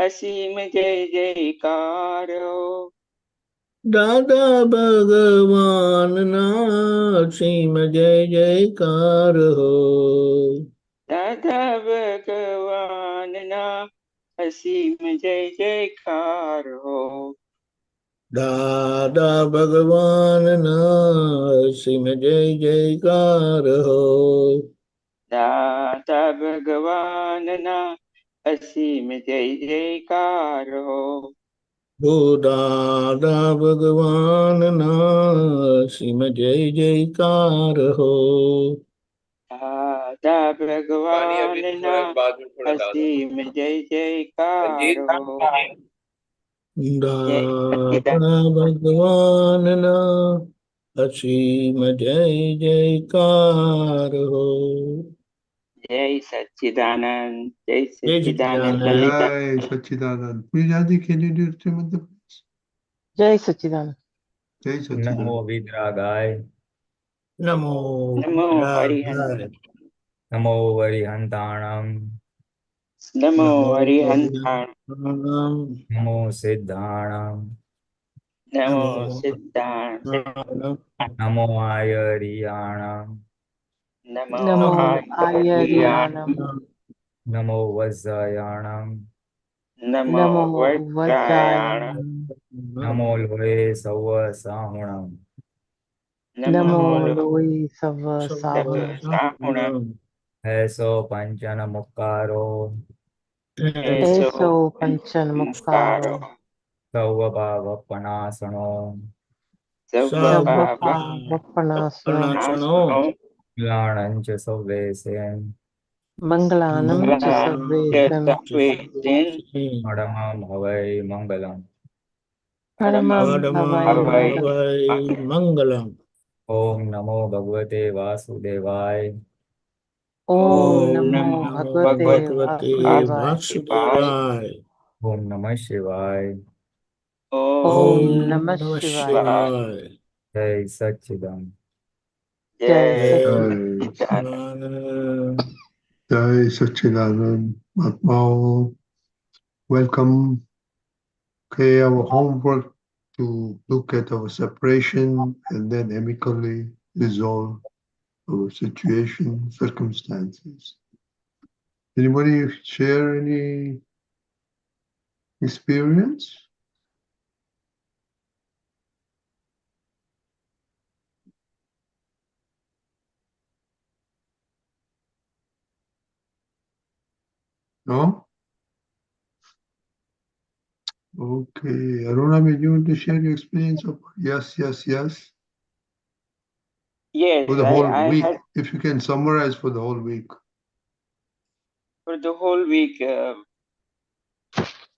असीम जय जयकार हो। दादा भगवान ना असीम जय जयकार हो। दादा भगवान ना असीम जय जयकार हो। दादा भगवान ना असीम जय जयकार हो। दादा भगवान ना असीम जय जयकार हो। हो दादा भगवान ना असीम जय जयकार हो। दादा भगवान ना असीम जय जयकार हो। जय दादा सच्चिदानंद। भगवान ना असीम जय जयकार हो। जय सच्चिदानंद, जय जय Sachchidanand Sachchidanand. Lalita. Jai Sachidanand. Pujaji, can you do it to the please? जय सच्चिदानंद। Jai नमो Sachidanand. विद्रागाय नमो नमो विद्रागाय। हरिहंत, नमो वरिहंताणं नमो नमो हरिहंताण, हरिहंताणं। नमो सिद्धाणं नमो नमो सिद्धांत, हरिहंताणं। नमो आयर्याणं नमो नमो नमो आयर्याण, आयर्याणं। हरिहंताणं। नमो वज्रयाणं नमो नमो वज्रायाण, वज्रायाणं। नमो लोये सव्व साहुणं नमो नमो नमो लोक लोई सव सब साहुणं। साहुण। ऐसो पंचन मुक्कारो ऐसो ऐसो पंचन मुक्कारो। मुखारो, सव्व पावपनासनो सब सब पाप पापनाशनो। सर्वपापनाशनो। नाशनो। ज्ञानं च सव्वेसेन मंगलानं च सर्वेषां। सर्वेषां परमं हवै मङ्गलम् परमं हवै हवै मङ्गलम्। वै मंगलम। ॐ नमो भगवते वासुदेवाय ॐ ॐ ओम नमो नमः नमो भगवते भगवते वासुदेवाय। वासुदेवाय। वासुदेवाय। ॐ नमः शिवाय ॐ ॐ ओम नमः नमः शिवाय। शिवाय। शिवाय। जय सच्चिदानंद। जय जय जय सच्चिदानंद। Jai Sachchidanand. Jai Sachidanand. Atma, welcome. Okay, our homework to look at our separation and then amicably resolve our situation, circumstances. Anybody share any experience? No? Okay. Aruna, may you want to share your experience of yes, yes, yes? For Yes, the whole I week, had if you can summarize for the whole week. for the whole week,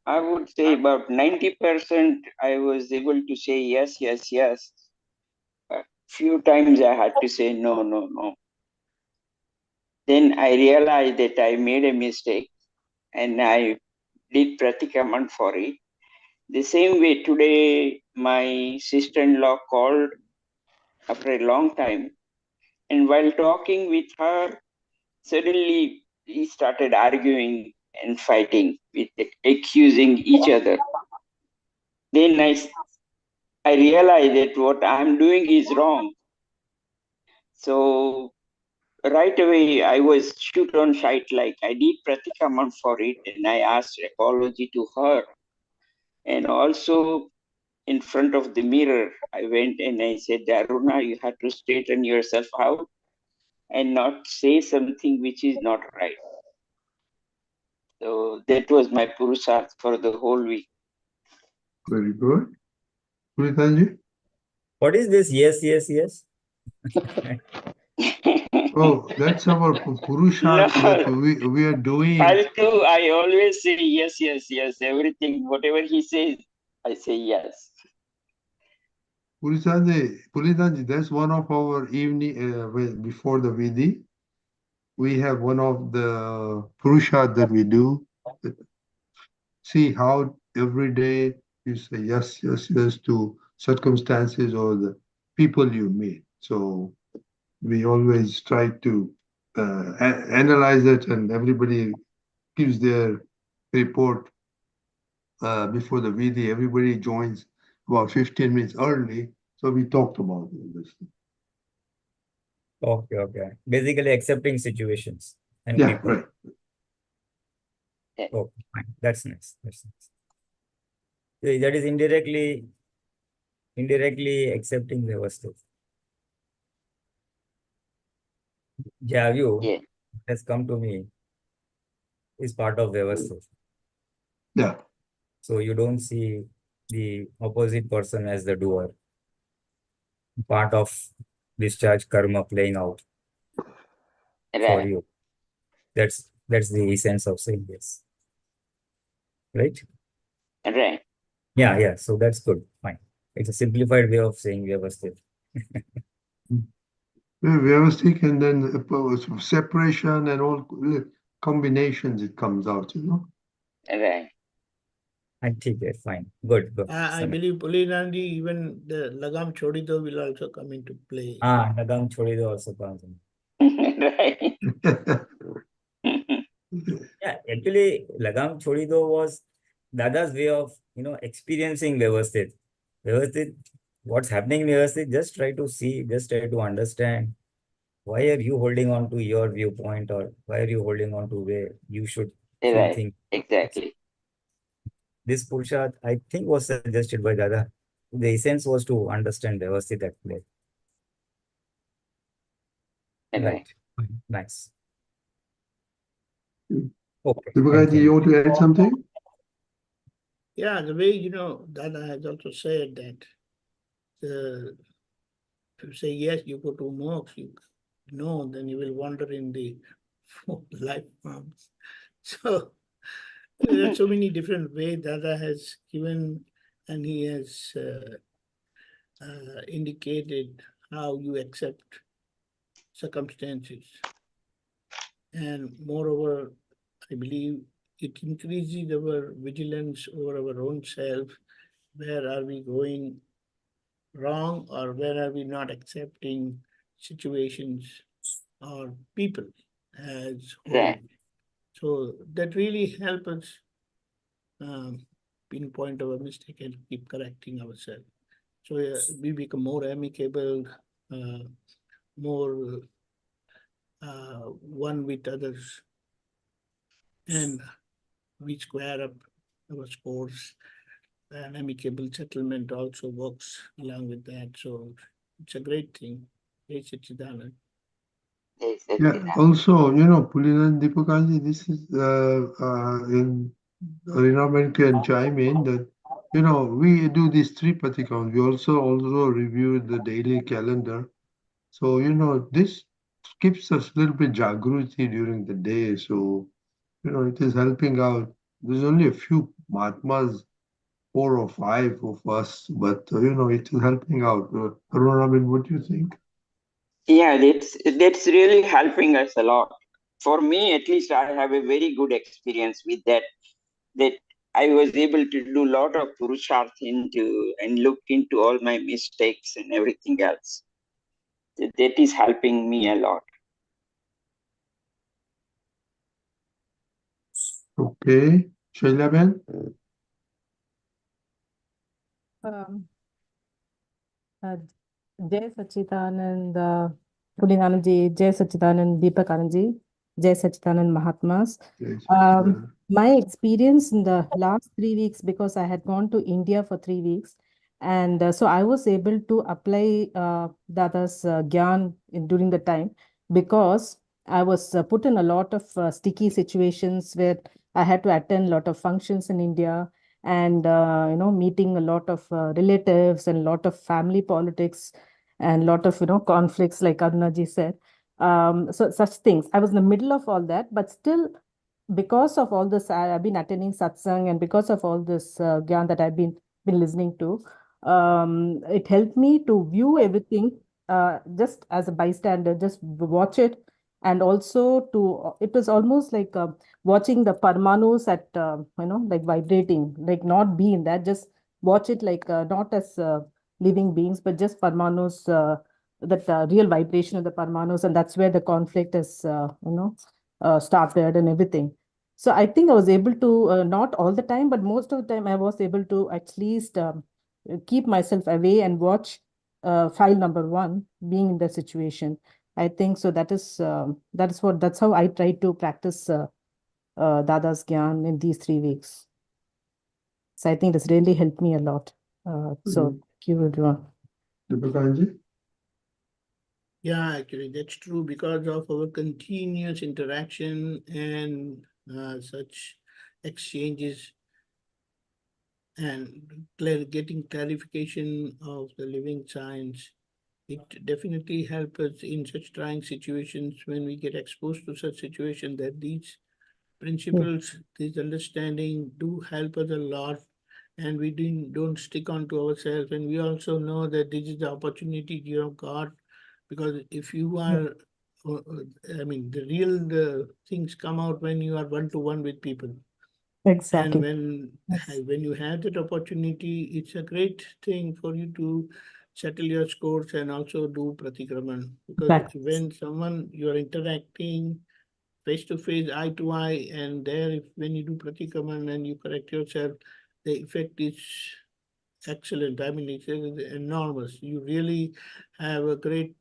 I would say about 90% I was able to say yes, yes, yes. A few times I had to say no, no, no. Then I realized that I made a mistake and I did pratikraman for it. The same way today, my sister-in-law called after a long time, and while talking with her, suddenly we started arguing and fighting, with accusing each other. Then I realized that what I'm doing is wrong. So right away I was shoot on sight, like I did pratikraman for it, and I asked apology to her. And also in front of the mirror, I went and I said, Aruna, you have to straighten yourself out and not say something which is not right. So that was my purusharth for the whole week. Very good. Pulinanandji? What is this? Yes, yes, yes. Oh, that's our No, Purusharth that we are doing. Faltu, I always say yes, yes, yes. Everything, whatever he says, I say yes. Pulinanandji, that's one of our evening before the Vidhi. We have one of the Purusharth that we do. See how every day you say yes, yes, yes to circumstances or the people you meet. So we always try to analyze it, and everybody gives their report before the Vidhi, everybody joins about 15 minutes early. So we talked about this. Okay. Basically accepting situations and Yeah, people. right. Okay, fine. That's nice. That's nice. So that is indirectly accepting the Vastu. Javyu Yeah. has come to me is part of Vyavastha. Yeah. So you don't see the opposite person as the doer, part of discharge karma playing out for Right. you. That's the essence of saying this. Right? Right. Yeah. So that's good. Fine. It's a simplified way of saying Vyavastha. Vyavasthik, and then separation and all combinations it comes out, you know. Right. And okay, fine. Good. I believe Pulinanandji, even the Lagam Chodido will also come into play. Nagam Chodido also comes in. Right. Yeah, actually, Lagam Chodido was Dada's way of, experiencing Vyavasthit. Vyavasthit, what's happening in Vyavasthit, just try to see, just try to understand. Why are you holding on to your viewpoint, or why are you holding on to where you should feel Right. think? Exactly. This Purusharth, I think, was suggested by Dada. The essence was to understand Vyavasthit at play. Right. Nice. Okay. Deepakanandji, you want to add something? Yeah, the way, Dada has also said that if you say yes, you go to moksha, you no, then you will wander in the four life forms. So there are so many different ways Dada has given, and he has indicated how you accept circumstances. And moreover, I believe it increases our vigilance over our own self. Where are we going wrong, or where are we not accepting situations or people as whole? Right. So that really helps us pinpoint our mistake and keep correcting ourselves. So we become more amicable, more one with others, and we square up our scores. An amicable settlement also works along with that. So it's a great thing. Hey, Sachidanand. Yeah, also, Pulinanandji Deepakanandji, this is in Rinaman can chime in that, we do these three patikams. We also review the daily calendar. So, this keeps us a little bit jagruti during the day. So, it is helping out. There's only a few Mahatmas, 4 or 5 of us, but, it is helping out. Arunabhin, what do you think? Yeah, that's really helping us a lot. For me, at least, I have a very good experience with that. That I was able to do a lot of purusharth into and look into all my mistakes and everything else. That is helping me a lot. Okay. Shailaben? Jai Sachidanand Pulinanandji, Jai Sachidanand Deepakanandji, Jai Sachidanand Mahatmas. My experience in the last 3 weeks, because I had gone to India for 3 weeks, and so I was able to apply Dada's Gyan during the time, because I was put in a lot of sticky situations where I had to attend a lot of functions in India, and meeting a lot of relatives and a lot of family politics and a lot of conflicts, like Arunaji said. So such things, I was in the middle of all that, but still, because of all this, I've been attending satsang, and because of all this Gyan that I've been listening to, it helped me to view everything just as a bystander, just watch it. And also it was almost like watching the parmanus at, like vibrating, like not be in that, just watch it like not as living beings, but just parmanus, that real vibration of the parmanus. And that's where the conflict is, started and everything. So I think I was able to, not all the time, but most of the time I was able to at least keep myself away and watch file number 1 being in the situation. I think so that's how I try to practice Dada's Gyan in these 3 weeks. So I think this really helped me a lot. So thank you, everyone. Deepakanandji? Yeah, actually, that's true because of our continuous interaction and such exchanges and getting clarification of the living science. It definitely helps us in such trying situations when we get exposed to such situation that these principles, this understanding do help us a lot, and we don't stick on to ourselves. And we also know that this is the opportunity you have got, because if you are, I mean, the real things come out when you are one-to-one with people. Exactly. And Yes. when you have that opportunity, it's a great thing for you to settle your scores and also do pratikraman. Because Practice. when someone you are interacting face to face, eye to eye, and there, when you do pratikraman and you correct yourself, the effect is excellent. I mean, it's enormous. You really have a great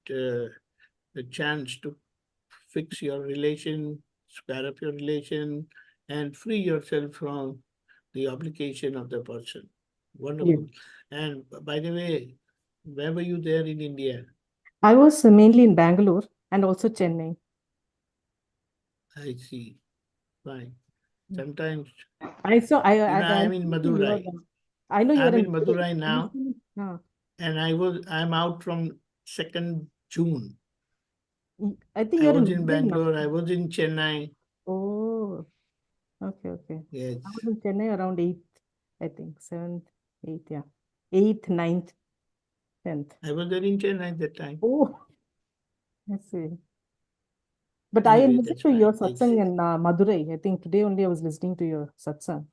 chance to fix your relation, square up your relation, and free yourself from the obligation of the person. Wonderful. And by the way, where were you there in India? I was mainly in Bangalore and also Chennai. I see. Fine. Sometimes, I saw I I'm in know you are, Madurai. I know you are I'm in in Madurai now, Ah, and I'm out from 2nd June. I think I you're in was in Mumbai now. Bangalore, I was in Chennai. Oh, okay. Yes. I was in Chennai around 8th, I think 7th, 8th, yeah. 8th, 9th, 10th. I was there in Chennai at that time. Oh, I see. But I Anyway, listened that's to your fine. satsang in Madurai. I think today only I was listening to your satsang.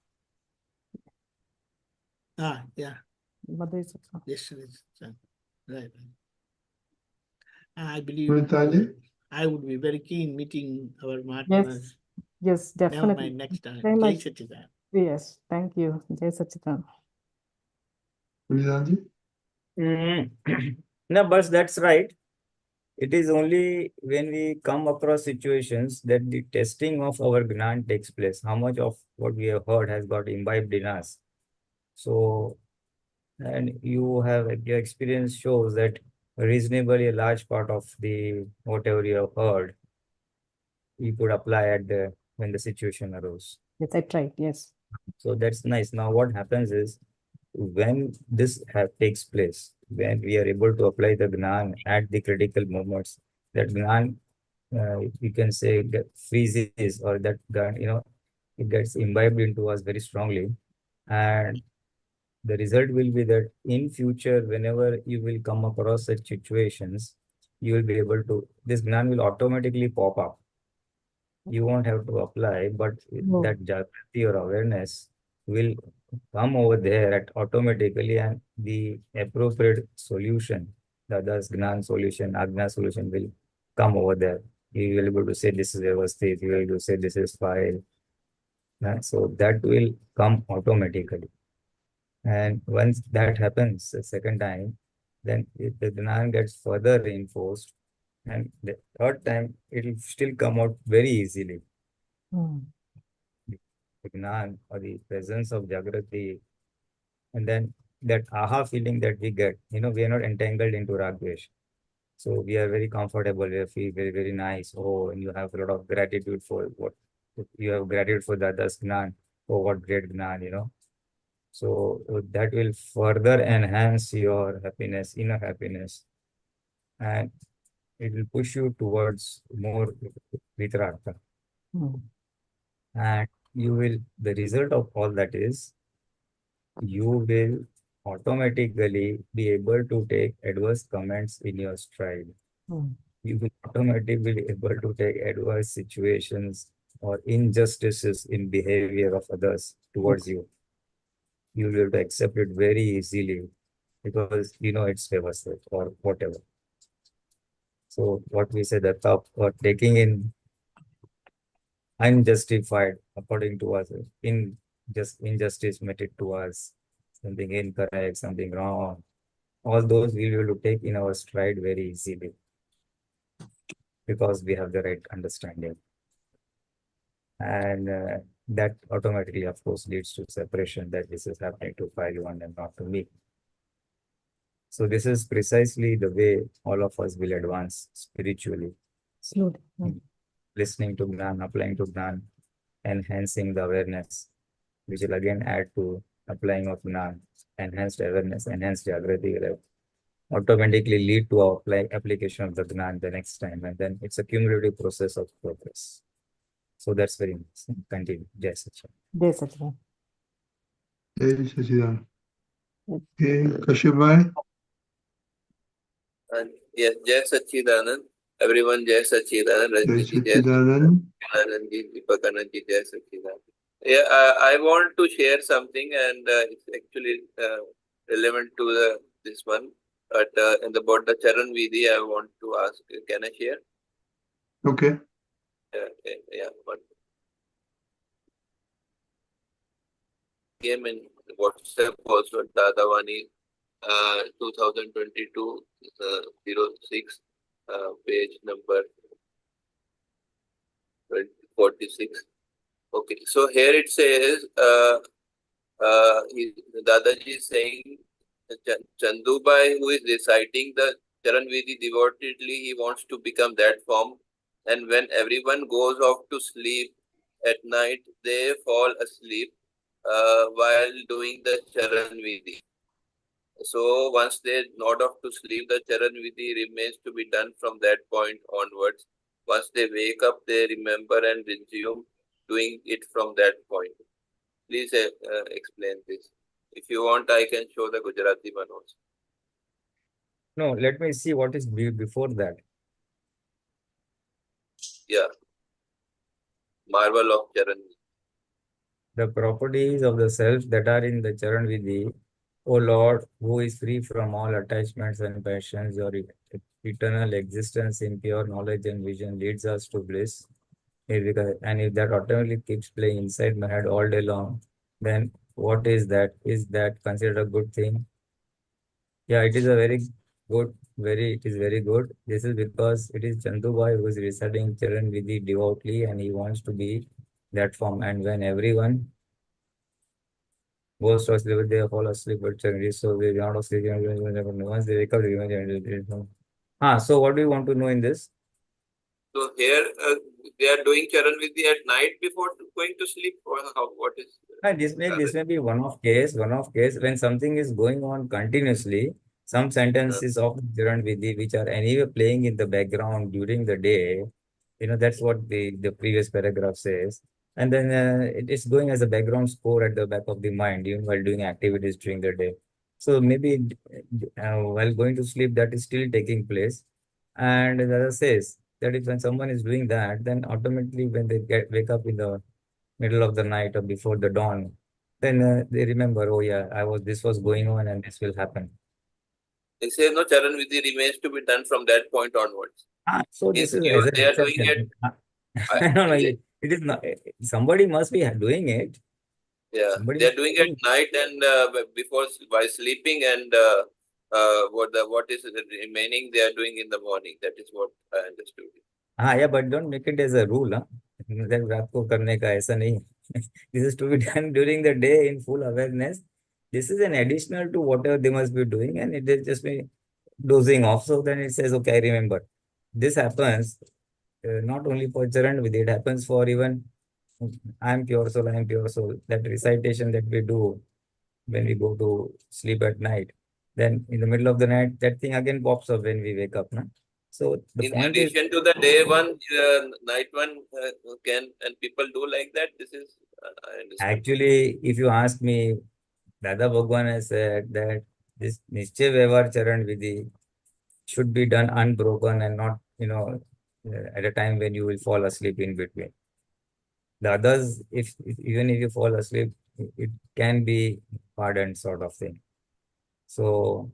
Yeah. Madurai satsang. Yes, right. I believe Pulinanandji? I would be very keen meeting our Yes, Mahatmas. yes, Never definitely. mind, next time. Very Jai much. Satchidanand. Yes, thank you. Jai Sachidan. Pulinanandji? No, but that's right. It is only when we come across situations that the testing of our Gyan takes place. How much of what we have heard has got imbibed in us. So, and your experience shows that reasonably a large part of the whatever you have heard, you could apply at the when the situation arose. Yes, I tried. Yes. So that's nice. Now, what happens is when this takes place, when we are able to apply the Gyan at the critical moments, that Gyan, you can say, freezes or that Gyan, it gets imbibed into us very strongly. And the result will be that in future, whenever you will come across such situations, you will be able to, this Gyan will automatically pop up. You won't have to apply, but that Jagrati or awareness will come over there at automatically, and the appropriate solution, the other's Gyan solution, Agna solution will come over there. You will be able to say this is Vyavasthit, you will be able to say this is file. So that will come automatically. And once that happens the second time, then the Gyan gets further reinforced. And the third time, it will still come out very easily. The Gyan or the presence of Jagrati, and then that aha feeling that we get, we are not entangled into Ragvesh. So we are very comfortable, we feel very, very nice. Oh, and you have a lot of gratitude for what you have gratitude for the others Gyan. Oh, what great Gyan. So that will further enhance your happiness, inner happiness, and it will push you towards more Vitarartha. And the result of all that is, you will automatically be able to take adverse comments in your stride. You will automatically be able to take adverse situations or injustices in behavior of others towards you. You will be able to accept it very easily because it's Vyavasthit or whatever. So what we say, the top or taking in unjustified according to us, injustice meted to us, something incorrect, something wrong. All those we will take in our stride very easily because we have the right understanding. And that automatically, of course, leads to separation, that this is happening to file one and not to me. So this is precisely the way all of us will advance spiritually. Slowly. Listening to Gyan, applying to Gyan, enhancing the awareness, which will again add to applying of Gyan, enhanced awareness, enhanced Jagrati will automatically lead to our application of the Gyan the next time. And then it's a cumulative process of progress. So that's very nice. Continue. Jai Sachin. Jai Sachin. Jai Sachidanand. Okay, Kashyap bhai. Yes, Jai Sachidanand. Everyone, Jai Sachidanand. Jai Rajniji, Jai Sachidanand. Pulinanandji, Deepakanandji, Jai Sachidanand. Yeah, I want to share something, and it's actually relevant to this one. But about the Charan Vidhi, I want to ask, can I share? Okay. Yeah. One. Came in WhatsApp also, Dadavani 2022 06, page number 46. Okay, so here it says, Dadaji is saying, Chandubai, who is reciting the Charan Vidhi devotedly, he wants to become that form. And when everyone goes off to sleep at night, they fall asleep while doing the Charan Vidhi. So once they nod off to sleep, the Charan Vidhi remains to be done from that point onwards. Once they wake up, they remember and resume doing it from that point. Please explain this. If you want, I can show the Gujarati one also. No, let me see what is before that. Yeah. Marvel of Charan. The properties of the self that are in the Charan Vidhi, O Lord, who is free from all attachments and passions, your eternal existence in pure knowledge and vision leads us to bliss. And if that automatically keeps playing inside my head all day long, then what is that? Is that considered a good thing? Yeah, it is a very good, it is very good. This is because it is Chandubai who is reciting Charan Vidhi devoutly and he wants to be that form. And when everyone goes to sleep, they fall asleep at Charan, so they are not asleep. Once they wake up, so what do you want to know in this? So here they are doing Charan Vidhi at night before going to sleep, or how? What is? This may be one of case when something is going on continuously. Some sentences of Charan Vidhi which are anyway playing in the background during the day. That's what the previous paragraph says. And then it is going as a background score at the back of the mind, while doing activities during the day. So maybe while going to sleep, that is still taking place. And the other says that if when someone is doing that, then automatically when they wake up in the middle of the night or before the dawn, then they remember, oh yeah, this was going on and this will happen. They say no, Charan Vidhi remains to be done from that point onwards. So this is as they are doing it. No, it is not. Somebody must be doing it. Yeah, they are doing it at night and by sleeping, and what is remaining they are doing in the morning. That is what I understood. Yeah, but don't make it as a rule. That रात को करने का ऐसा नहीं. This is to be done during the day in full awareness. This is an additional to whatever they must be doing, and it is just be dozing off. So then it says, okay, I remember. This happens not only for Charan Vidhi, it happens for even I am pure soul, I am pure soul. That recitation that we do when we go to sleep at night, then in the middle of the night, that thing again pops up when we wake up. No? So the in point addition to the day one, night one can, and people do like that. This is I understand. Actually, if you ask me, Dada Bhagwan has said that this Nischay Vyavhar Charan Vidhi should be done unbroken and not, at a time when you will fall asleep in between. The others, even if you fall asleep, it can be pardoned sort of thing. So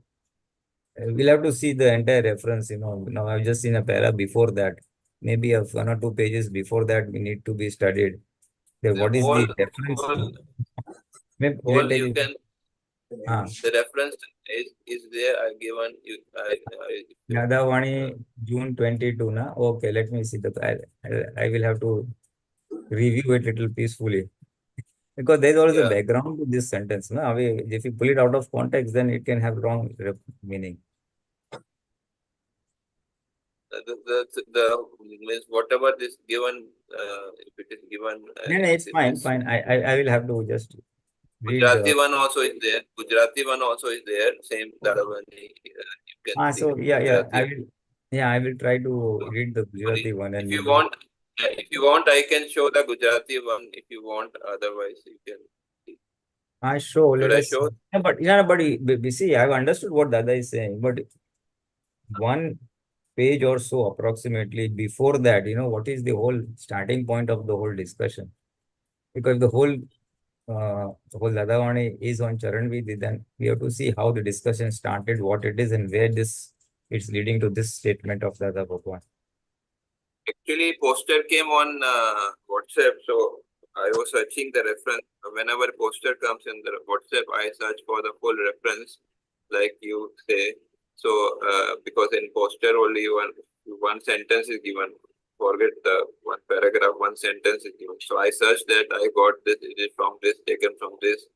we'll have to see the entire reference. Now I've just seen a para before that. maybe 1 or 2 pages before that we need to be studied. Then The what is the reference? whole you can, Ah, the reference is there. I given you. Dada Vani, June 22, na? Okay, let me see I will have to review it little peacefully. Because there is always a Yeah. background to this sentence. No? If you pull it out of context, then it can have wrong meaning. The means whatever is given, if it is given. No, it's fine, fine. I will have to just read. Gujarati one also is there. Gujarati one also is there. Same Dada Bhagwan. You can see So yeah, Gujarati. I will try to read the Gujarati one. And If you want, I can show the Gujarati one. If you want, otherwise you can. I show. Should Let I us. show? Yeah, but we see. I've understood what Dada is saying, but 1 page or so approximately before that, what is the whole starting point of the whole discussion? Because the whole Dada Vani is on Charan Vidhi, then we have to see how the discussion started, what it is, and where it's leading to this statement of Dada Bhagwan. Actually, poster came on WhatsApp, so I was searching the reference. Whenever poster comes in the WhatsApp, I search for the full reference, like you say. So, because in poster only one sentence is given. Forget the one paragraph, one sentence is given. So I searched that. I got this. It is from this, taken from this.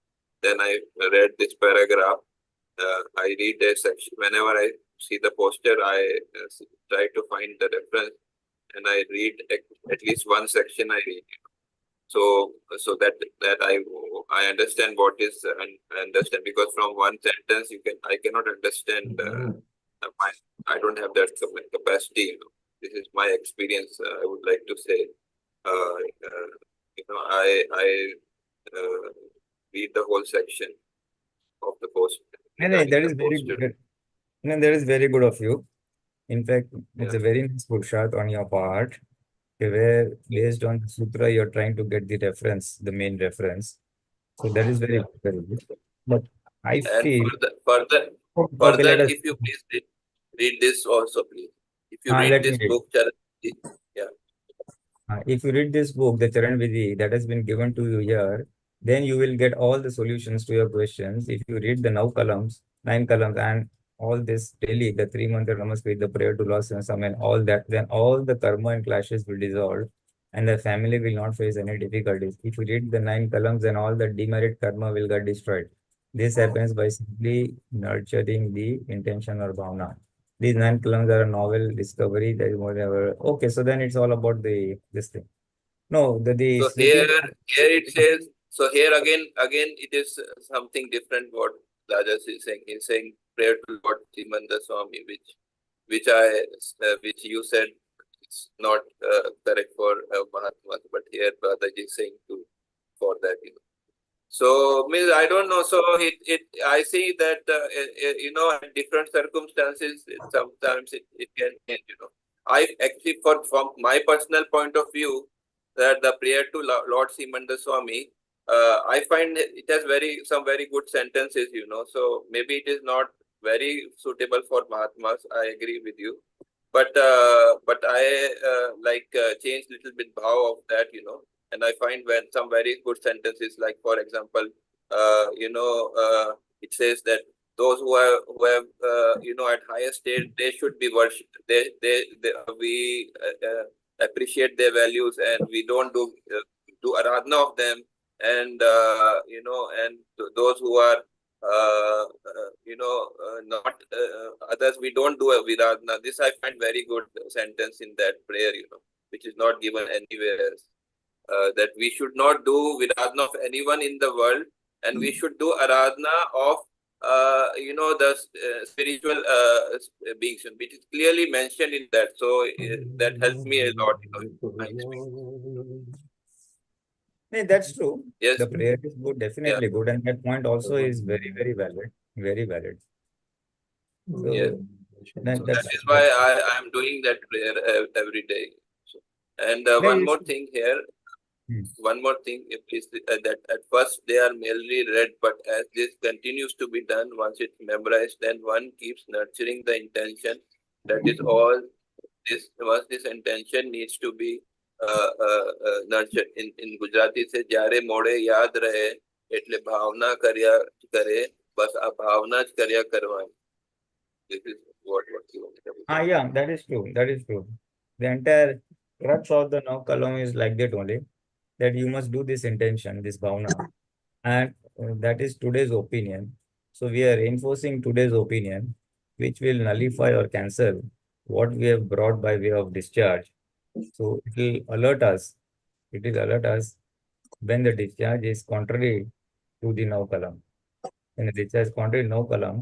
Then I read this paragraph. I read a section. Whenever I see the poster, I try to find the reference. And I read at least one section. I read, so that I understand what is I understand, because from one sentence I cannot understand. I don't have that capacity. This is my experience. I would like to say, I read the whole section of the post. That is very good. That is very good of you. In fact, it's a very nice Purusharth on your part, where based on the sutra, you're trying to get the reference, the main reference. So that is very, very good. But I feel... Further, if you please read this also, please. If you read this book, Charan Vidhi, if you read this book, the Charan Vidhi, that has been given to you here, then you will get all the solutions to your questions. If you read the 9 columns, and all this daily, the 3-month namaskar, the prayer to Lord Satsang, and all that, then all the karma and clashes will dissolve, and the family will not face any difficulties. If you read the 9 columns, then all the demerit karma will get destroyed. This happens by simply nurturing the intention or bhavana. These 9 columns are a novel discovery. There is whatever. Okay, so then it's all about this thing. No, the so here it says. So here again it is something different. What Rajas is saying. He's saying prayer to Lord Simanda Swami, which you said it's not correct for Mahatmas, but here Brotherji is saying for that. So, I don't know. So I see that in different circumstances, sometimes it can change. I actually, from my personal point of view, that the prayer to Lord Simanda Swami, I find it has some very good sentences. So maybe it is not very suitable for Mahatmas. I agree with you, but I change little bit bhav of that. And I find when some very good sentences, like for example, it says that those who have at higher state, they should be worshipped. We appreciate their values, and we don't do aradhana of them, and and those who are not others, we don't do a viradhana. This I find very good sentence in that prayer, which is not given anywhere else. That we should not do viradhana of anyone in the world, and we should do aradhana of the spiritual beings, which is clearly mentioned in that. So that helps me a lot. That's true. Yes. The prayer is good, definitely good, and that point also is very, very valid. Very valid. So, yes. That is why I am doing that prayer every day. And one more thing here. One more thing, please, that at first they are merely read, but as this continues to be done, once it's memorized, then one keeps nurturing the intention. That is all this intention needs to be nurtured. In Gujarati say jare mode yaad rahe એટલે ભાવના કર્યા કરે બસ આ ભાવના જ કર્યા કરવાની. This is what you want to say. Yeah, that is true. That is true. The entire crux of the now column is like that only, that you must do this intention, this bhavana. And that is today's opinion. So we are enforcing today's opinion, which will nullify or cancel what we have brought by way of discharge. So it will alert us. It will alert us when the discharge is contrary to the now column. When the discharge is contrary to now column,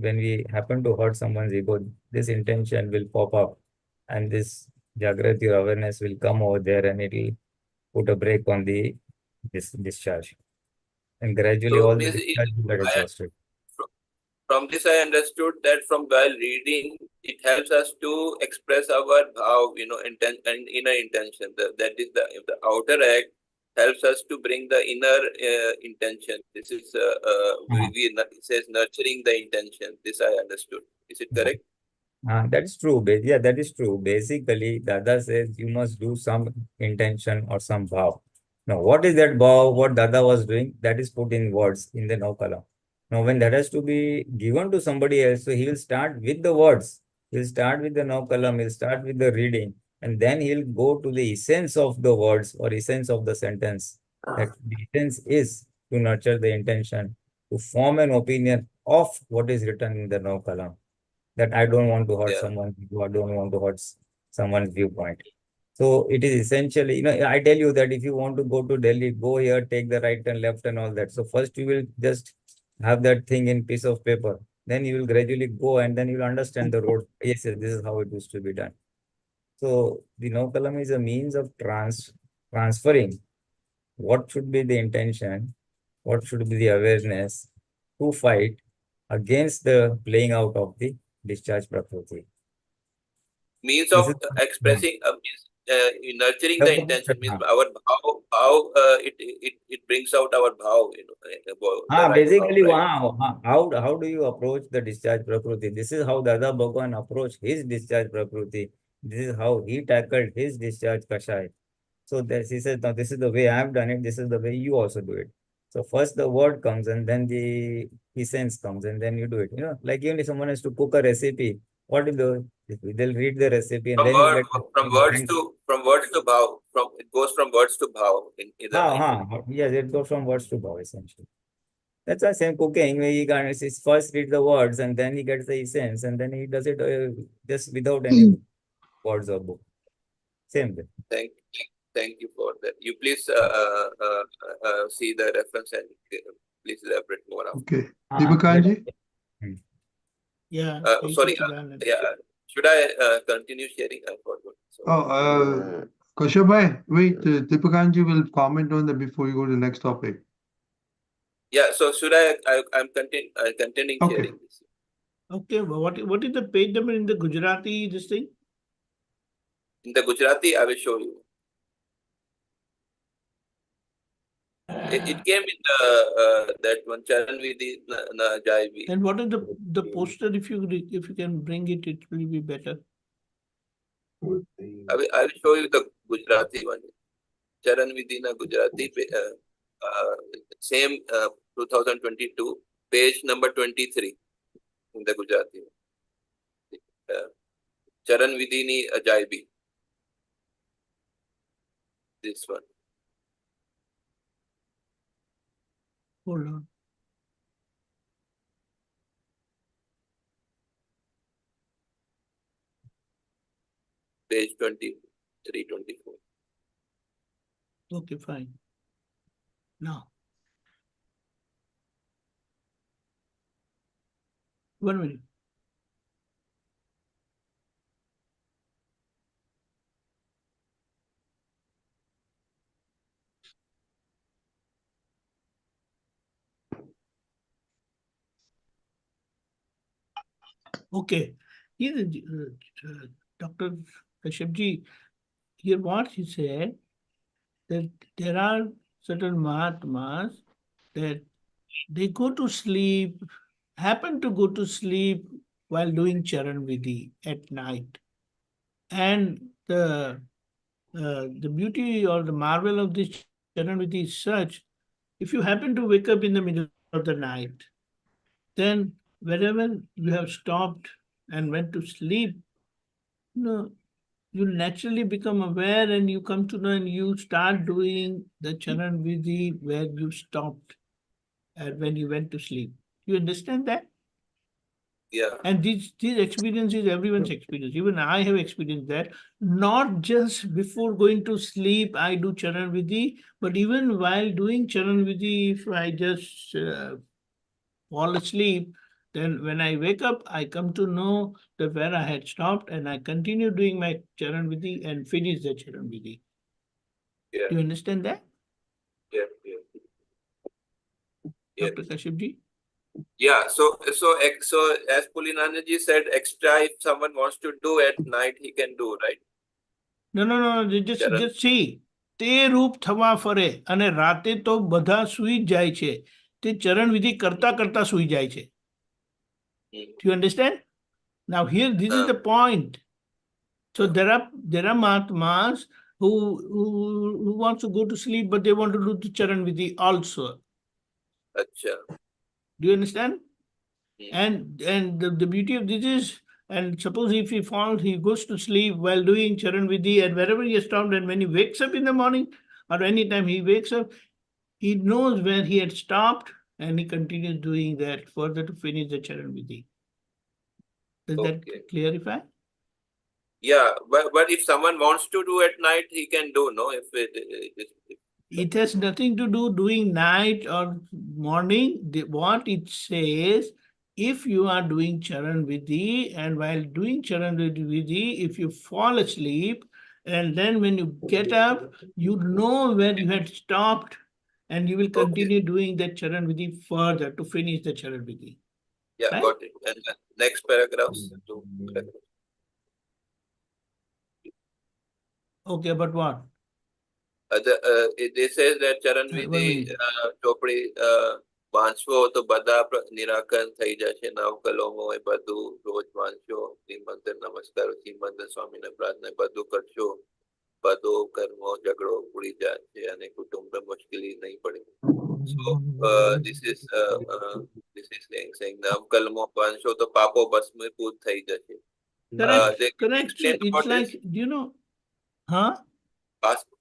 when we happen to hurt someone's ego, this intention will pop up, and this Jagrati or awareness will come over there, and it will put a brake on this discharge. And gradually So all the means discharge will get exhausted. From this, I understood that from while reading, it helps us to express our bhav, intent and inner intention. That is the outer act helps us to bring the inner intention. This is it says nurturing the intention. This I understood. Is it correct? That is true. Yeah, that is true. Basically, Dada says you must do some intention or some bhav. Now, what is that bhav? What Dada was doing? That is put in words in the now column. Now, when that has to be given to somebody else, so he will start with the words. He'll start with the now column. He'll start with the reading, and then he'll go to the essence of the words or essence of the sentence. That the essence is to nurture the intention, to form an opinion of what is written in the now column. That I don't want to hurt someone, I don't want to hurt someone's viewpoint. So it is essentially, I tell you that if you want to go to Delhi, go here, take the right and left and all that. So first you will just have that thing in piece of paper. Then you will gradually go and then you will understand the road. Yes, this is how it used to be done. So the no column is a means of transferring what should be the intention, what should be the awareness to fight against the playing out of the discharge prakriti. Means of expressing, nurturing the intention means our bhav, it brings out our bhav. Basically, how do you approach the discharge prakriti? This is how Dada Bhagwan approached his discharge prakriti. This is how he tackled his discharge kashai. So he says, now this is the way I have done it. This is the way you also do it. So first the word comes and then the essence comes and then you do it. Like even if someone has to cook a recipe, what will do? They'll read the recipe and then from words to bhav. It goes from words to bhav in the mind. Yes, it goes from words to bhav essentially. That's the same cooking where he first read the words and then he gets the essence and then he does it just without any words or book. Same thing. Thank you for that. You please see the reference and please elaborate more. Okay. Deepakanandji? Yeah. Sorry. Should I continue sharing? I forgot. Kashyap, wait. Deepakanandji will comment on that before you go to the next topic. Yeah. So should I'm continuing sharing this. Okay. What is the page number in the Gujarati, this thing? In the Gujarati, I will show you. It came in that one Charan Vidhi na Jaivi. And what is the poster? If you can bring it, it will be better. I will show you the Gujarati one. Charan Vidhi na Gujarati, same 2022, page number 23 in the Gujarati. Charan Vidhi ni Jaivi. This one. Hold on. Page 23, 24. Okay, fine. Now. 1 minute. Okay. Here, Dr. Kashyapji, here what he said, that there are certain Mahatmas that they go to sleep, happen to go to sleep while doing Charan Vidhi at night. And the beauty or the marvel of this Charan Vidhi is such, if you happen to wake up in the middle of the night, then wherever you have stopped and went to sleep, you naturally become aware and you come to know and you start doing the Charan Vidhi where you stopped when you went to sleep. You understand that? Yeah. And these experiences, everyone's experience. Even I have experienced that. Not just before going to sleep, I do Charan Vidhi, but even while doing Charan Vidhi, if I just fall asleep, then when I wake up, I come to know that where I had stopped and I continue doing my Charan Vidhi and finish the Charan Vidhi. Yeah. Do you understand that? Yeah. Yeah. Dr. Kashyapji? Yeah, so as Pulinanandji said, extra if someone wants to do at night, he can do, right? No. Charan. Just see. તે રૂપ થવા ફરે અને રાતે તો બધા સુઈ જ જાય છે. તે ચરણ વિધિ કરતા કરતા સુઈ જાય છે. Do you understand? Now here, this is the point. So there are Mahatmas who wants to go to sleep, but they want to do the Charan Vidhi also. Acha. Do you understand? And the beauty of this is, and suppose if he falls, he goes to sleep while doing Charan Vidhi, and wherever he has stopped, and when he wakes up in the morning, or anytime he wakes up, he knows where he had stopped, and he continues doing that further to finish the Charan Vidhi. Does that clarify? Yeah, but if someone wants to do at night, he can do, no? It has nothing to do doing night or morning. What it says, if you are doing Charan Vidhi, and while doing Charan Vidhi, if you fall asleep, and then when you get up, you know where you had stopped, and you will continue doing that Charan Vidhi further to finish the Charan Vidhi. Yeah, right? got it. And the next paragraphs. Okay, but what? It says that Charan Vidhi ચોપડી વાંચવો તો બધા નિરાકરણ થઈ જશે. નવકલોમો એ બધું રોજ વાંચો. શ્રીમંત નમસ્કાર, શ્રીમંત સ્વામીને પ્રાર્થના બધું કરશો. બધો કર્મો ઝઘડો ઉડી જશે અને કુટુંબ મુશ્કેલી નહીં પડે. So this is saying નવકલમો વાંચો તો પાપો ભસ્મીભૂત થઈ જશે. Correct. So it's like, do you know, huh?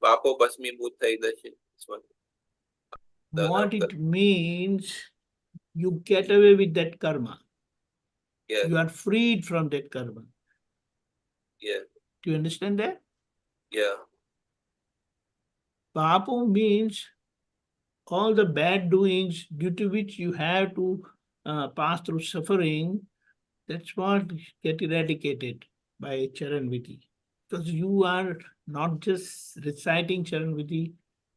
પાપો ભસ્મીભૂત થઈ જશે. What it means, you get away with that karma. Yeah. You are freed from that karma. Yeah. Do you understand that? Yeah. Papo means all the bad doings due to which you have to pass through suffering. That's what get eradicated by Charan Vidhi. Because you are not just reciting Charan Vidhi,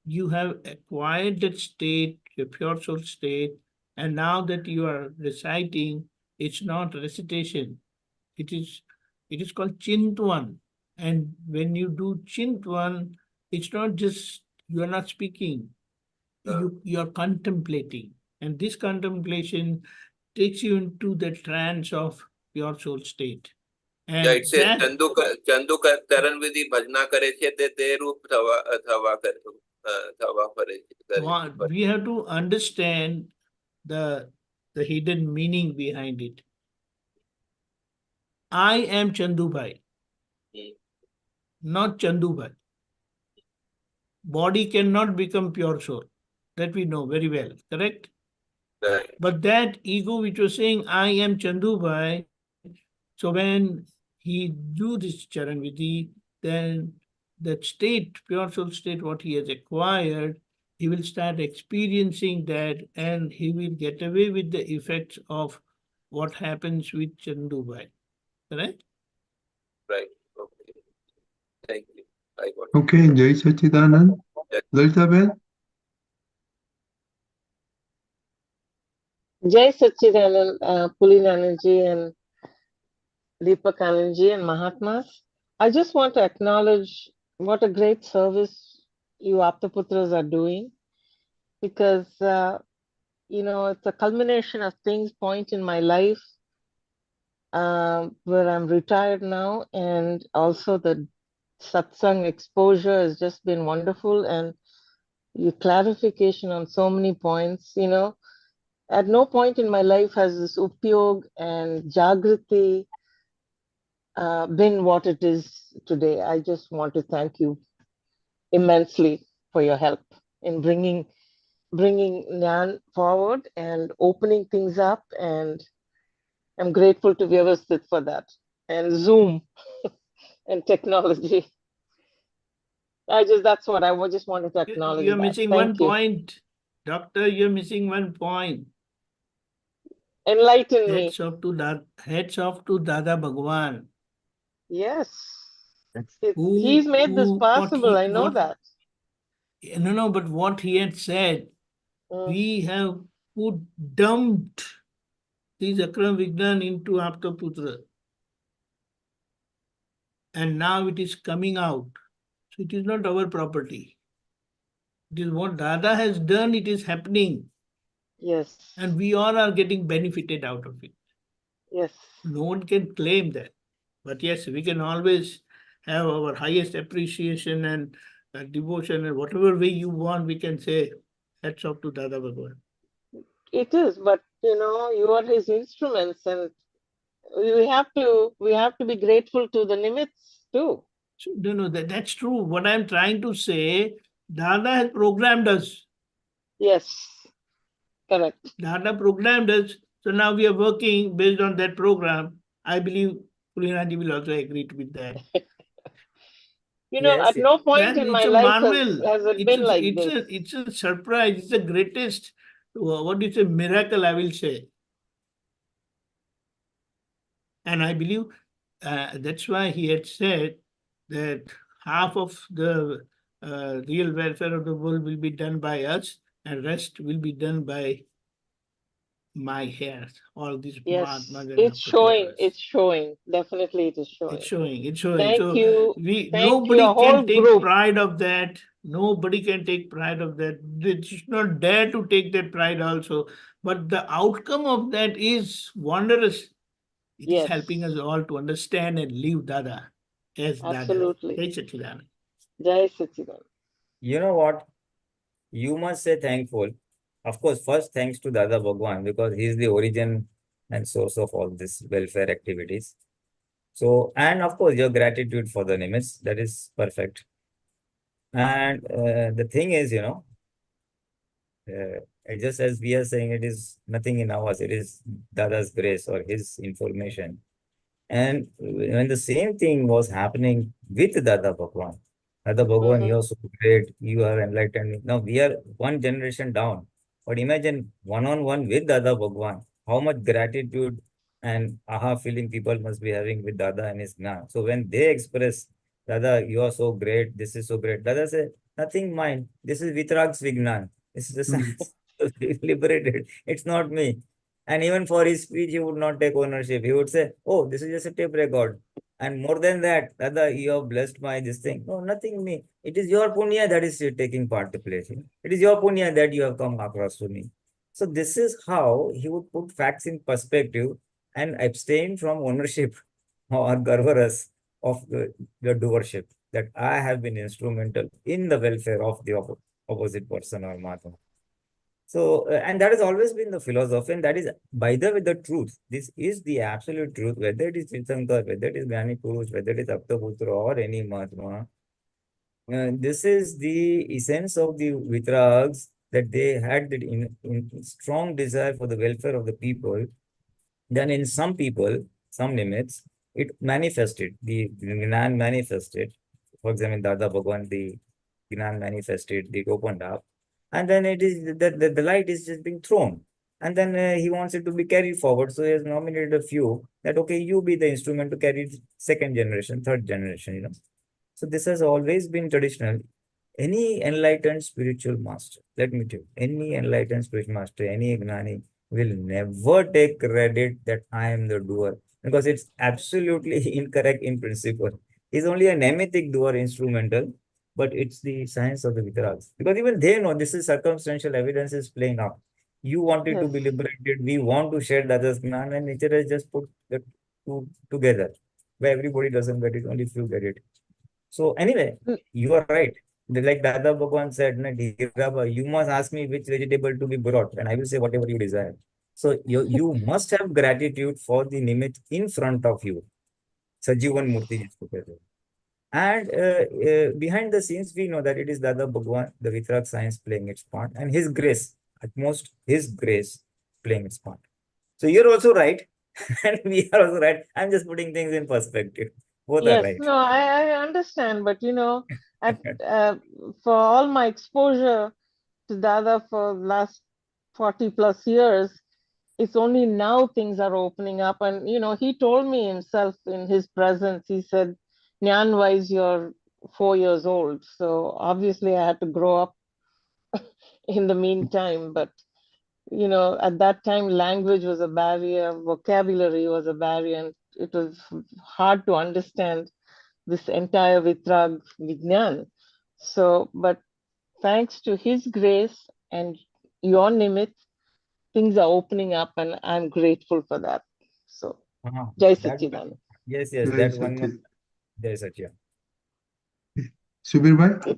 you have acquired that state, your pure soul state, and now that you are reciting, it's not recitation. It is called Chintwan. And when you do Chintwan, it's not just, you are not speaking, you are contemplating. And this contemplation takes you into the trance of pure soul state. And it says Chandu ચરણ વિધિ ભજના કરે છે તે રૂપ થવા ફરે છે. We have to understand the hidden meaning behind it. I am Chandubai, not Chandubai. Body cannot become pure soul. That we know very well, correct? Right. But that ego which was saying, I am Chandubai, so when he do this Charan Vidhi, then that state, pure soul state, what he has acquired, he will start experiencing that, and he will get away with the effects of what happens with Chandubai. Correct? Right. Okay. Thank you. I got it. Okay, Jai Sachidanand. Lalitabel? Jai Sachidanand, Pulinanandji and Deepakanandji and Mahatmas. I just want to acknowledge what a great service you Aptaputras are doing, because it's a culmination of things, point in my life. where I'm retired now, and also the Satsang exposure has just been wonderful, and your clarification on so many points. At no point in my life has this upyog and jagriti been what it is today. I just want to thank you immensely for your help in bringing Gyan forward and opening things up, and I'm grateful to Vyavasthit for that, and Zoom and technology. That's what I just wanted to acknowledge. You're that. missing Thank one you. point. Doctor, you're missing one point. Enlighten me. Heads off to Dada Bhagwan. Yes. Who- He's made this who- possible. I know that. No, but what he had said, we have dumped these Akram Vignan into Aptaputra. And now it is coming out. So it is not our property. It is what Dada has done, it is happening. Yes. And we all are getting benefited out of it. Yes. No one can claim that. But yes, we can always have our highest appreciation and devotion, and whatever way you want, we can say, hats off to Dada Bhagwan. It is, but you are his instruments, and we have to be grateful to the nimitz too. So, no, that's true. What I'm trying to say, Dada has programmed us. Yes, correct. Dada programmed us. So now we are working based on that program. I believe Pulinanandji will also agree with that. At no point in my life has it been like this. It's a surprise. It's the greatest, miracle, I will say. And I believe that's why he had said that half of the real welfare of the world will be done by us, and rest will be done by my hair. All these Yes, it's showing. Definitely it is showing. It's showing. Thank you. Nobody your can whole take group. pride of that. Nobody can take pride of that. They should not dare to take that pride also. But the outcome of that is wondrous. It is helping us all to understand and live Dada as Absolutely. Dada. Jai Satchidanand. Jai Satchidanand. You know what? You must say thankful. Of course, first thanks to Dada Bhagwan, because he is the origin and source of all these welfare activities. So, and of course, your gratitude for the nimitz, that is perfect. And the thing is, just as we are saying, it is nothing in ours, it is Dada's grace or his information. And when the same thing was happening with Dada Bhagwan, you are so great, you are enlightened. Now we are one generation down. But imagine one-on-one with Dada Bhagwan, how much gratitude and aha feeling people must be having with Dada and his Gyan. So when they express, Dada, you are so great, this is so great, Dada say, nothing mine, this is Vitrag's Vignan. This is the science liberated. It's not me. And even for his speech, he would not take ownership. He would say, oh, this is just a tape record. And more than that, Dada, you have blessed my this thing. No, nothing me. It is your punya that is taking part to place. It is your punya that you have come across to me. So this is how he would put facts in perspective and abstain from ownership or garvaras of the doership, that I have been instrumental in the welfare of the opposite person or Mahatma. So, and that has always been the philosophy, and that is, by the way, the truth. This is the absolute truth, whether it is Tirthankar, whether it is Gyani Purush, whether it is Aptaputra or any Mahatma. This is the essence of the Vitrags, that they had that in strong desire for the welfare of the people. Then in some people, some nimitz, it manifested, the Gyan manifested. For example, Dada Bhagwan, the Gyan manifested, it opened up. And then it is that the light is just being thrown. And then he wants it to be carried forward. So he has nominated a few that, okay, you be the instrument to carry second generation, third generation, So this has always been traditional. Any enlightened spiritual master, let me tell you, any enlightened spiritual master, any Gnani will never take credit that I am the doer, because it's absolutely incorrect in principle. He's only a nemitic doer, instrumental, but it's the science of the Vitrags. Because even they know this is circumstantial evidence is playing out. You wanted to be liberated, we want to share the other's Gyan, and nature has just put the together, where everybody doesn't get it, only few get it. So anyway, you are right. Like Dada Bhagwan said, "Na, Dhiraba, you must ask me which vegetable to be brought, and I will say whatever you desire." So you must have gratitude for the nimit in front of you. Sajivan Murti jisko kehte hain. And behind the scenes, we know that it is Dada Bhagwan, the Vitrak science playing its part, and his grace, at most his grace playing its part. So you're also right, and we are also right. I'm just putting things in perspective. Both are Yes, right. no, I understand, but for all my exposure to Dada for last 40 plus years, it's only now things are opening up. And, he told me himself in his presence, he said, Nyan-wise, you're 4 years old. So obviously I had to grow up in the meantime. But, at that time, language was a barrier, vocabulary was a barrier, and it was hard to understand this entire Vitrag Vignan. So, but thanks to his grace and your nimit, things are opening up, and I'm grateful for that. So, Jai Satchidanand. Yes, Jai that one. Satchidanand. Jai Satchidanand. Subir bhai?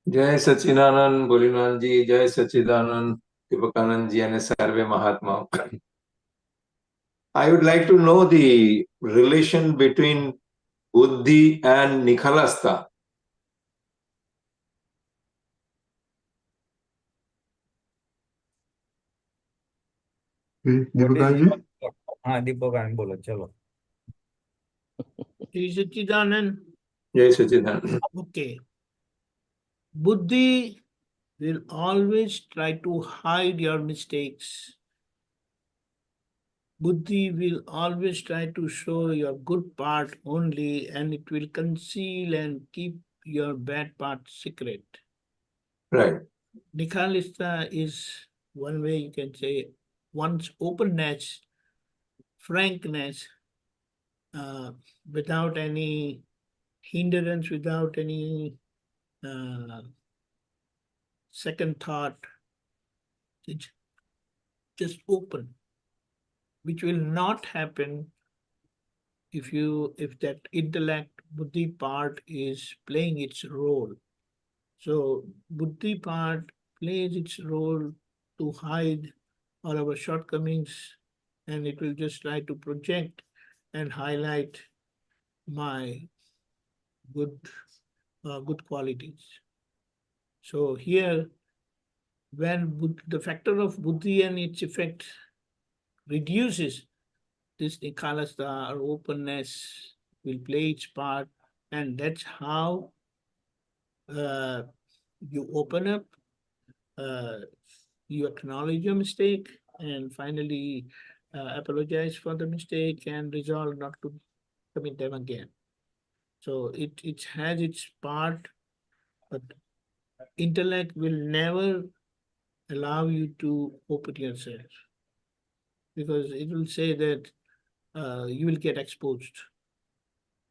Jai Satchidanand Pulinanandji, Jai Satchidanand Deepakanandji, and Sarve Mahatma. I would like to know the relation between Buddhi and Nikhalista. Deepakanandji? Deepakanand, bolo, chalo. Jai Satchidanand. Jai Satchidanand. Okay. Buddhi will always try to hide your mistakes. Buddhi will always try to show your good part only, and it will conceal and keep your bad part secret. Right. Nikhalista is one way you can say one's openness, frankness, without any hindrance, without any second thought. It's just open, which will not happen if that intellect Buddhi part is playing its role. So Buddhi part plays its role to hide all our shortcomings, and it will just try to project and highlight my good qualities. So here, when the factor of Buddhi and its effect reduces, this Nikhalasta or openness will play its part, and that's how you open up, you acknowledge your mistake, and finally apologize for the mistake and resolve not to commit them again. So it has its part, but intellect will never allow you to open yourself, because it will say that you will get exposed.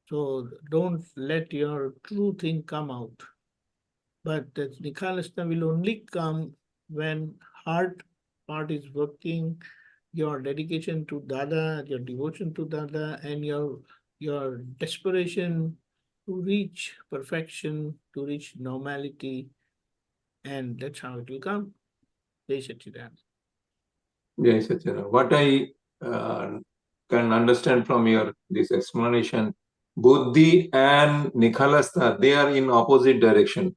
So don't let your true thing come out. But that Nikhalista will only come when heart part is working, your dedication to Dada, your devotion to Dada, and your desperation to reach perfection, to reach normality, and that's how it will come. Jai Satchidanand. Jai Satchidanand. What I can understand from this explanation, Buddhi and Nikhalasta, they are in opposite direction.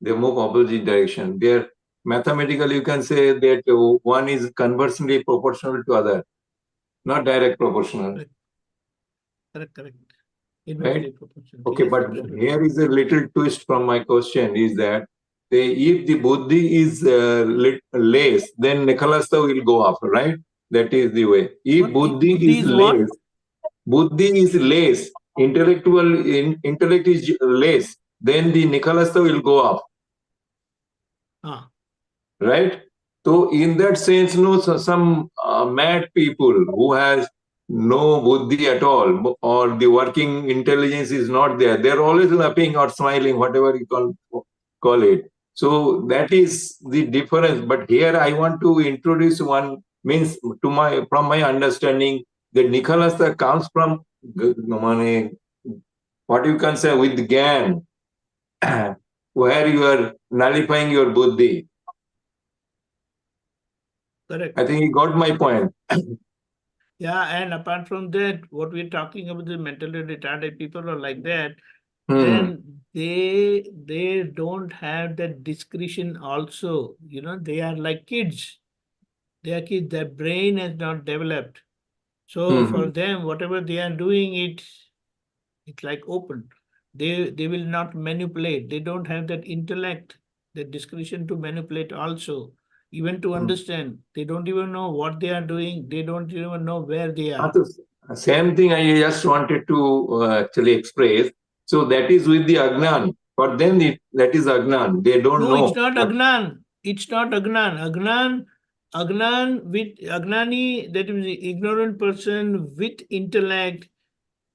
They move opposite direction. They are mathematically, you can say that one is conversely proportional to other, not direct proportional. Correct. Right? Okay, but here is a little twist from my question is that if the Buddhi is less, then Nikhalasta will go up, right? That is the way. If Buddhi is less, Buddhi is less, intellect is less, then the Nikhalasta will go up. Right? So in that sense, some mad people who has no buddhi at all, or the working intelligence is not there, they're always laughing or smiling, whatever you call it. So that is the difference. But here I want to introduce one means from my understanding, the Nikhalista comes from what you can say with Gyan, where you are nullifying your Buddhi. Correct. I think you got my point. Yeah, and apart from that, what we're talking about, the mentally retarded people or like that, Hmm. then they don't have that discretion also. You know, they are like kids. They are kids. Their brain has not developed. So for them, whatever they are doing, it's like open. They will not manipulate. They don't have that intellect, that discretion to manipulate also. Even to understand, they don't even know what they are doing. They don't even know where they are. Same thing I just wanted to actually express. So that is with the Agnan. For them, that is Agnan. They don't know. No, it's not Agnan. It's not Agnan. Agnan with Agnani, that is the ignorant person with intellect,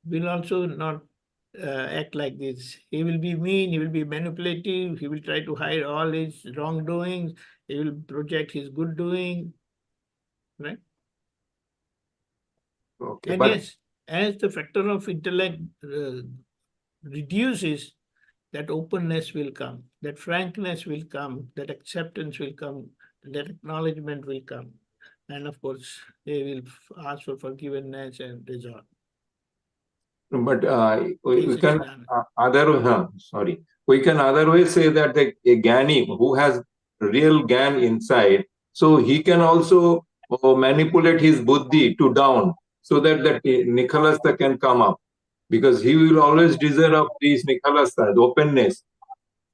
will also not act like this. He will be mean, he will be manipulative, he will try to hide all his wrongdoings, he will project his good doing, right? Okay, And but yes, as the factor of intellect reduces, that openness will come, that frankness will come, that acceptance will come, that acknowledgement will come. And of course, they will ask for forgiveness and resolve. we Yes, can Sachidananda. we can otherwise say that a Gyani who has real Gyan inside, so he can also manipulate his Buddhi to down so that Nikhalasta can come up, because he will always desire of this Nikhalasta, the openness.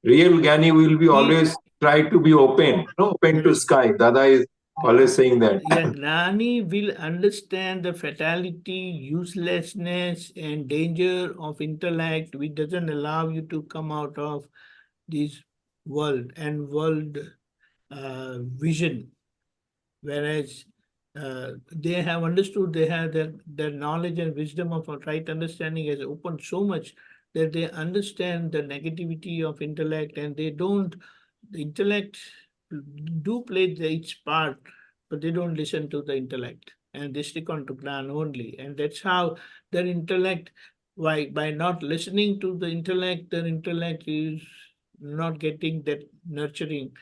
Real Gyani will be always try to be open, open to sky. Dada is always saying that. Yeah, Gnani will understand the fatality, uselessness, and danger of intellect, which doesn't allow you to come out of this world and world vision. Whereas they have understood, they have their knowledge and wisdom of right understanding has opened so much that they understand the negativity of intellect, and they don't, the intellect do play its part, but they don't listen to the intellect, and they stick on to Gyan only. And that's how their intellect, by not listening to the intellect, their intellect is not getting that nurturing,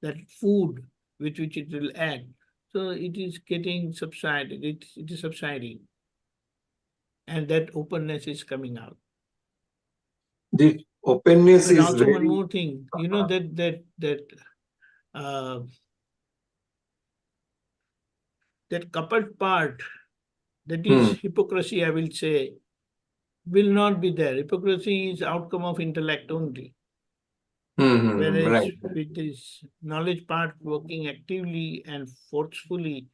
that food with which it will act. So it is getting subsided, it is subsiding. And that openness is coming out. The openness And is also very... one more thing, you know, that coupled part, that is hypocrisy, I will say, will not be there. Hypocrisy is outcome of intellect only. Whereas with this knowledge part working actively and forcefully,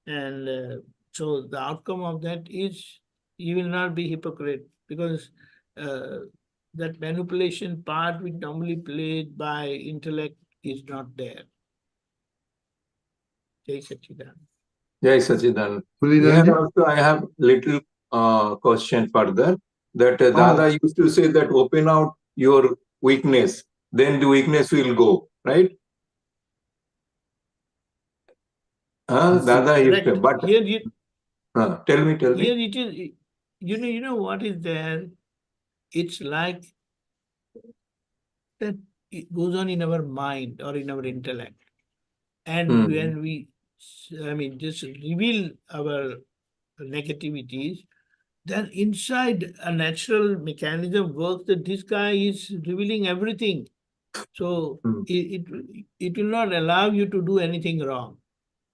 and so the outcome of that is you will not be hypocrite, because that manipulation part which normally played by intellect is not there. Jai Sachidananda. Jai Sachidananda. Here also I have little question further, that Dada used to say that open out your weakness, then the weakness will go, right? Dada used to, but here tell me. Here it is, you know what is there? It's like that it goes on in our mind or in our intellect. And when we, just reveal our negativities, then inside a natural mechanism works that this guy is revealing everything. So it will not allow you to do anything wrong.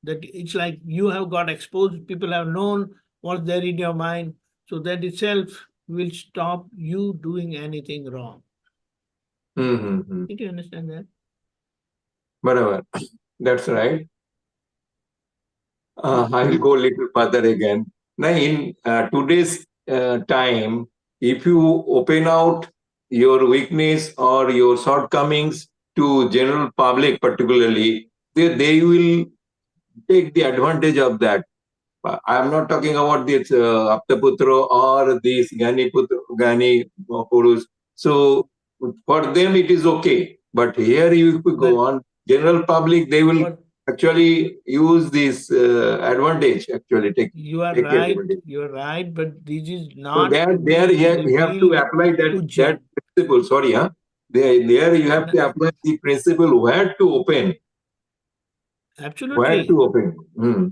That it's like you have got exposed, people have known what's there in your mind, so that itself will stop you doing anything wrong. Did you understand that? Whatever. That's right. I will go a little further again. Now, in today's time, if you open out your weakness or your shortcomings to general public particularly, they will take the advantage of that. I am not talking about this Aptaputra or this Gyani Purus. So for them it is okay. But here if you go on, general public, they will actually use this advantage, actually take right, advantage. you are right, but this is So not there you have to apply that principle. Sorry, huh? There you have to apply the principle where to open. Absolutely. Where to open.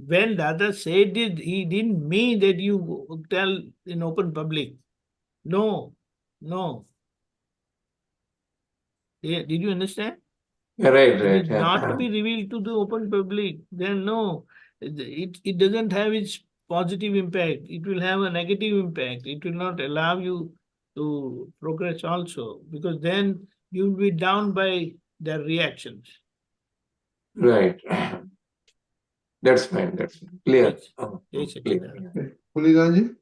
When Dada said it, he didn't mean that you tell in open public. No, no. Yeah, did you understand? Right. It is not to be revealed to the open public. Then no, it doesn't have its positive impact. It will have a negative impact. It will not allow you to progress also, because then you will be down by their reactions. Right. That's fine. That's fine. Clear. Yes, Clear. Pulinanandji?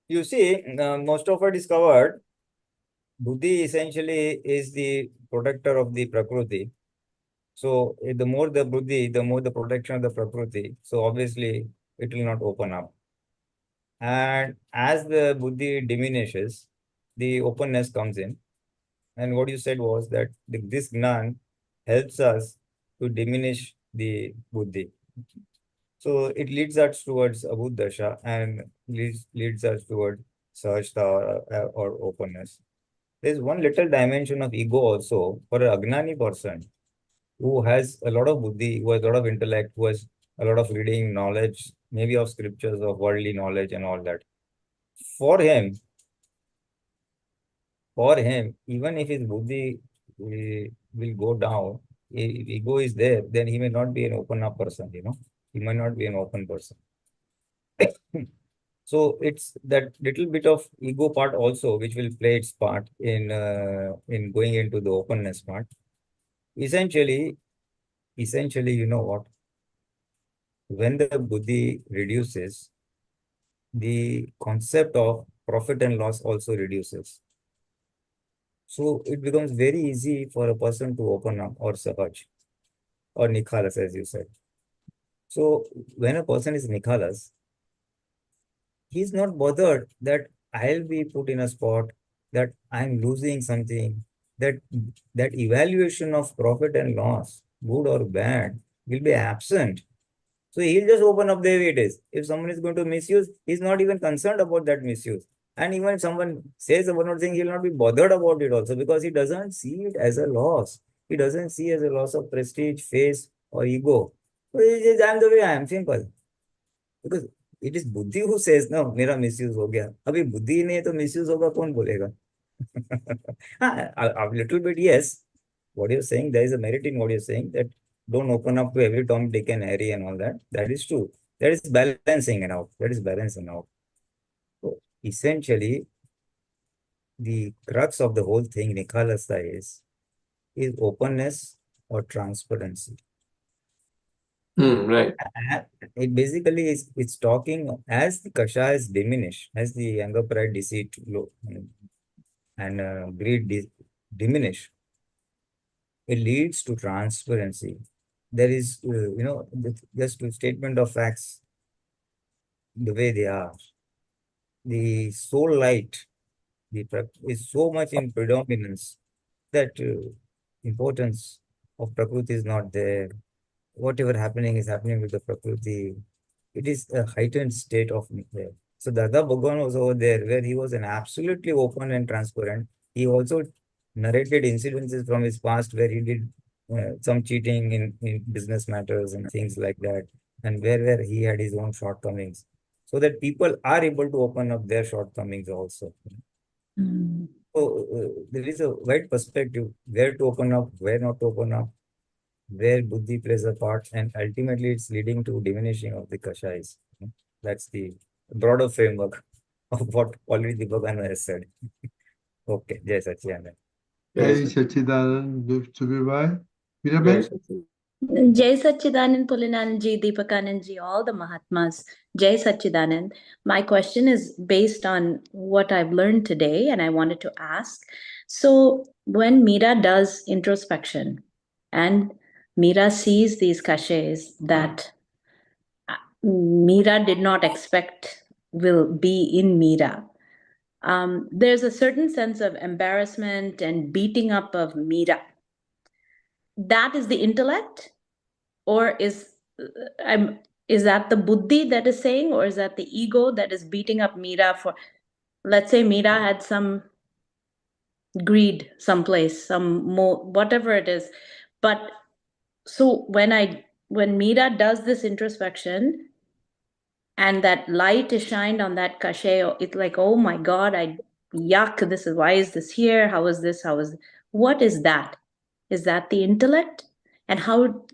You see, most of it is covered. Buddhi essentially is the protector of the Prakriti. So the more the Buddhi, the more the protection of the Prakriti. So obviously it will not open up. And as the Buddhi diminishes, the openness comes in. And what you said was that this Gyan helps us to diminish the Buddhi. So it leads us towards Abhuddasha and leads us towards Sahajta or openness. There's one little dimension of ego also for an Agnani person who has a lot of buddhi, who has a lot of intellect, who has a lot of reading, knowledge, maybe of scriptures, of worldly knowledge and all that. For him, even if his buddhi will go down, if ego is there, then he may not be an open up person, He might not be an open person. So it's that little bit of ego part also, which will play its part in going into the openness part. Essentially, you know what? When the buddhi reduces, the concept of profit and loss also reduces. So it becomes very easy for a person to open up or sahaj or nikhalas, as you said. So when a person is nikhalas, he's not bothered that I'll be put in a spot, that I'm losing something, that evaluation of profit and loss, good or bad, will be absent. So he'll just open up the way it is. If someone is going to misuse, he's not even concerned about that misuse. And even if someone says one more thing, he'll not be bothered about it also, because he doesn't see it as a loss. He doesn't see it as a loss of prestige, face, or ego. So he says, I'm the way I am, simple. Because it is Buddhi who says, no, मेरा misuse हो गया. अभी बुद्धि नहीं तो misuse होगा कौन बोलेगा? A little bit, yes. What you're saying, there is a merit in what you're saying, that don't open up to every Tom, Dick, and Harry and all that. That is true. That is balancing it out. That is balancing out. So essentially, the crux of the whole thing, Nikhalasta, is openness or transparency. Right. It basically is, it's talking as the kashayas diminish, as the anger, pride, deceit, and greed diminish, it leads to transparency. There is, just a statement of facts, the way they are. The soul light is so much in predominance that importance of Prakriti is not there. Whatever happening is happening with the Prakriti. It is a heightened state of there. So Dada Bhagwan was over there, where he was an absolutely open and transparent. He also narrated incidences from his past where he did some cheating in business matters and things like that, and where he had his own shortcomings, so that people are able to open up their shortcomings also. So there is a wide perspective, where to open up, where not to open up, where buddhi plays a part, and ultimately it's leading to diminishing of the kashais. That's the broader framework of what already Bhagwan has said. Okay, Jai Sachidanand. Jai Sachidanand, Subirbai. Jai Sachidanand Pulinanandji Deepakanandji, all the Mahatmas. Jai Sachidanand. My question is based on what I've learned today, and I wanted to ask. So when Meera does introspection and Meera sees these kashas that Meera did not expect will be in Meera, there's a certain sense of embarrassment and beating up of Meera. That is the intellect, Or is that the Buddhi that is saying, or is that the ego that is beating up Meera for, let's say Meera had some greed someplace, some more, whatever it is. But so when Meera does this introspection and that light is shined on that cachet, it's like, oh my God, yuck, why is this here? How is this? What is that? Is that the intellect? And how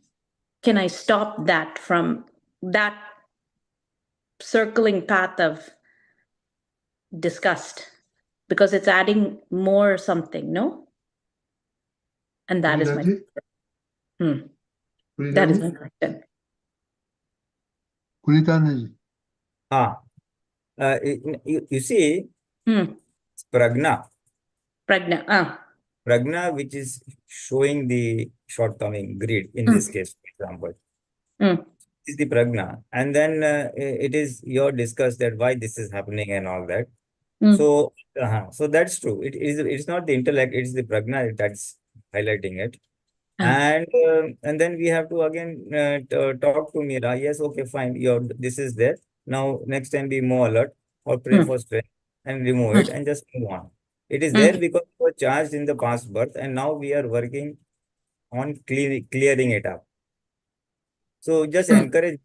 can I stop that from that circling path of disgust? Because it's adding more something, no? And that is my that is my question. Pulinanandji. You see, prajna, which is showing the shortcoming, greed, in this case, for example, is the prajna. And then it is your discuss that why this is happening and all that. So, so that's true. It's not the intellect, it's the prajna that's highlighting it. And then we have to again talk to Meera. Yes, okay, fine. This is there. Now, next time be more alert or pray for strength and remove it and just move on. It is there because we were charged in the past birth, and now we are working on clearing it up. So just encourage.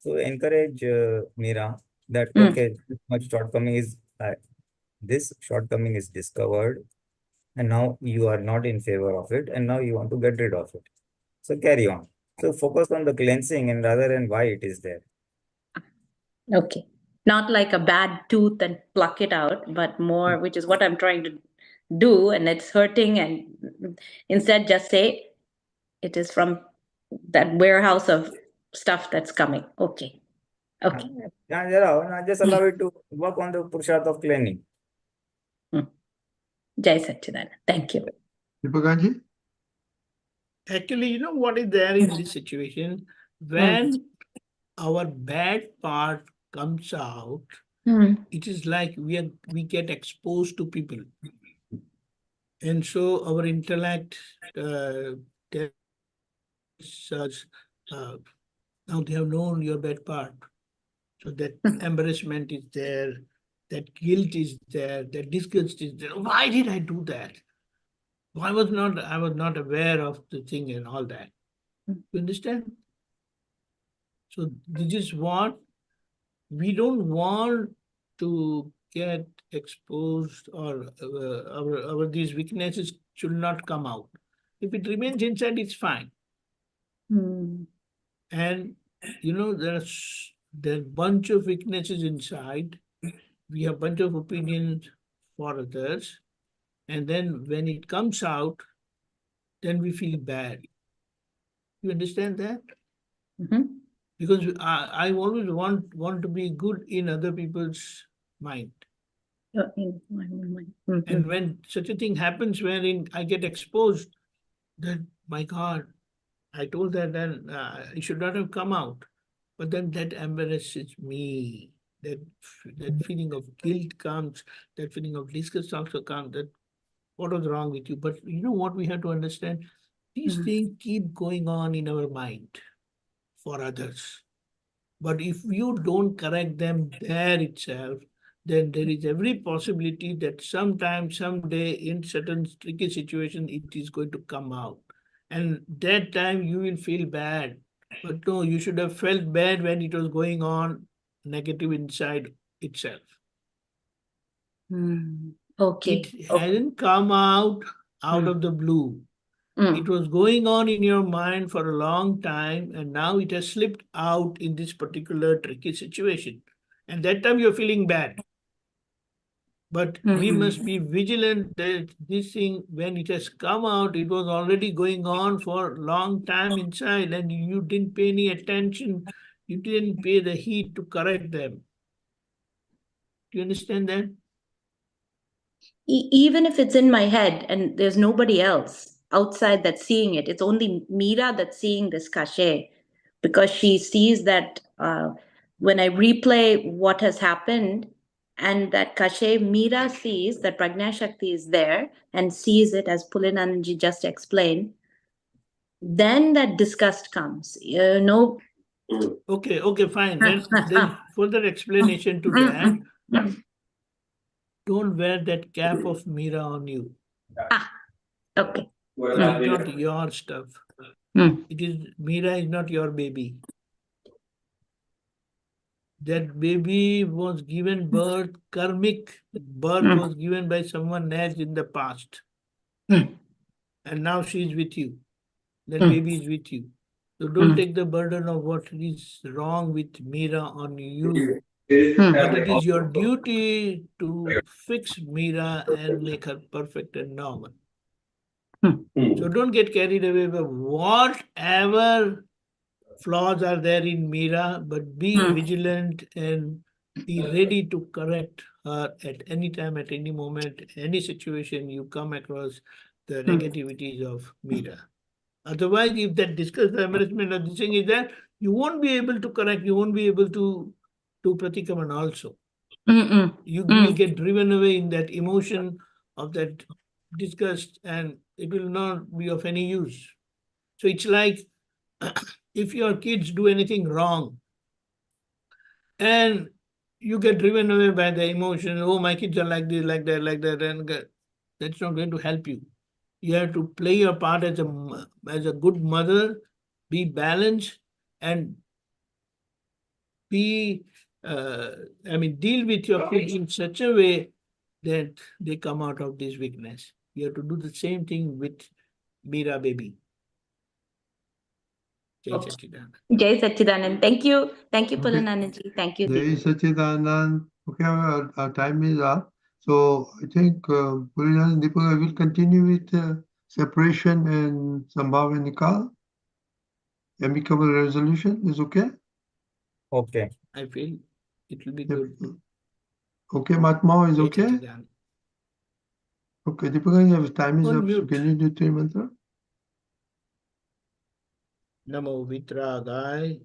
So encourage Meera that okay, this shortcoming is discovered, and now you are not in favor of it, and now you want to get rid of it. So carry on. So focus on the cleansing and rather than why it is there. Okay. Not like a bad tooth and pluck it out, but more, which is what I'm trying to do, and it's hurting, and instead just say it is from that warehouse of stuff that's coming. Okay. Okay. Just allow it to work on the Purusharth of cleansing. Jai Satchidanand. Thank you. Deepakanandji? Actually, you know what is there in this situation? When our bad part comes out, it is like we get exposed to people. And so our intellect tells us, now they have known your bad part. So that embarrassment is there, that guilt is there, that disgust is there. Why did I do that? I was not aware of the thing and all that. You understand? So this is what we don't want to get exposed, or our these weaknesses should not come out. If it remains inside, it's fine. And you know, there's a bunch of weaknesses inside. We have a bunch of opinions for others. And then when it comes out, then we feel bad. You understand that? Because I always want to be good in other people's mind. And when such a thing happens wherein I get exposed, then my God, I told that then it should not have come out. But then that embarrasses me. That feeling of guilt comes, that feeling of disgust also comes, that what was wrong with you? But you know what we have to understand? These things keep going on in our mind for others. But if you don't correct them there itself, then there is every possibility that sometime, someday, in certain tricky situation, it is going to come out. And that time you will feel bad. But no, you should have felt bad when it was going on negative inside itself. Okay. It hasn't come out of the blue. It was going on in your mind for a long time, and now it has slipped out in this particular tricky situation. And that time you're feeling bad. But we must be vigilant that this thing, when it has come out, it was already going on for a long time inside, and you didn't pay any attention. You didn't pay the heed to correct them. Do you understand that? Even if it's in my head and there's nobody else outside that's seeing it, it's only Meera that's seeing this cachet, because she sees that when I replay what has happened, and that cachet, Meera sees that Prajna Shakti is there and sees it, as Pulinanandji just explained. then that disgust comes. No. Okay, fine. Then further explanation to that. Don't wear that cap of Mira on you. Okay. It is not your stuff. It is Mira is not your baby. That baby was given birth, karmic birth was given by someone else in the past. And now she is with you. That baby is with you. So don't take the burden of what is wrong with Mira on you. But it is your duty to fix Mira and make her perfect and normal. So don't get carried away by whatever flaws are there in Mira, but be vigilant and be ready to correct her at any time, at any moment, any situation you come across the negativities of Mira. Otherwise, if that disgust, the embarrassment of this thing is there, you won't be able to correct, you won't be able to do Pratikaman also. You will get driven away in that emotion of that disgust and it will not be of any use. So it's like if your kids do anything wrong and you get driven away by the emotion, oh, my kids are like this, like that, and that's not going to help you. You have to play your part as a good mother, be balanced, and deal with your kids in such a way that they come out of this weakness. You have to do the same thing with Mira baby. Jai Sachidanand. Jai Sachidanand. Thank you. Thank you, Pulinanandji. Thank you. Jai Sachidanand. Okay, our time is up. So I think Pulinanandji Deepakanandji will continue with separation and Sambhav and Nikal. Amicable resolution is okay? Okay. I feel it will be good. Okay, Mahatma is Jai okay? Sachidanand. Okay, Deepakanandji, time is On up. So mute. can you do three mantra? Namo Vitragai.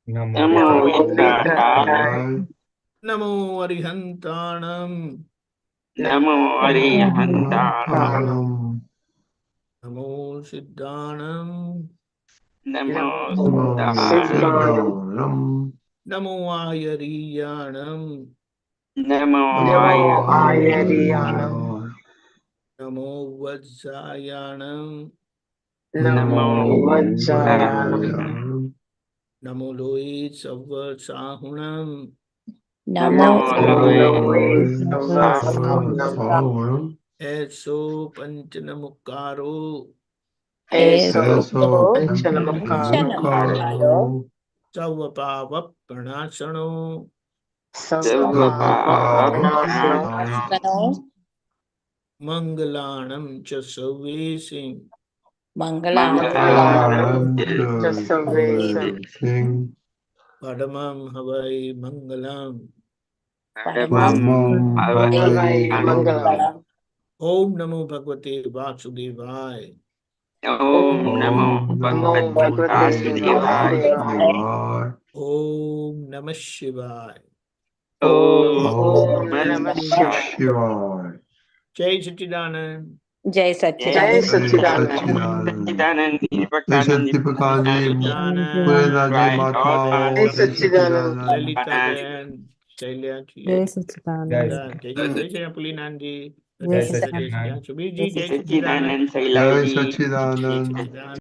Namo Vitragai. Namo Arihantanam. Namo Arihantanam. Namo Siddhanam. Namo Siddhanam. Namo Ayariyanam. Namo Ayariyanam. Namo Vajjayanam. Namo Vajjayanam. Namo Loe Savva Sahunam. Namo Eso Panchanamukaro. Eso Panchanamukaro. Savvapava Pranasano. Mangalanam cha Savvesim. Mangalam Sing Padamam Havai Mangalam. Padamam Havai Mangalam. Om Namo Bhagavate Vasudevaya. Om Namo Bhagavate Vasudevaya. Om Namah Shivaya. Om Namah Shivaya. Jai Sachidanand. Jai Sachidanand. Sachidanand Deepakanandji. Pulinanandji Mahatma. Jai Sachidanand. Lalita Jayan. Shailya Jai Sachidanand. Jai Sachidanand Pulinanandji. Jai Jai Sachidanand Subirji. Jai Sachidanand Sachidanand. Sailaji. Jai Sachidanand.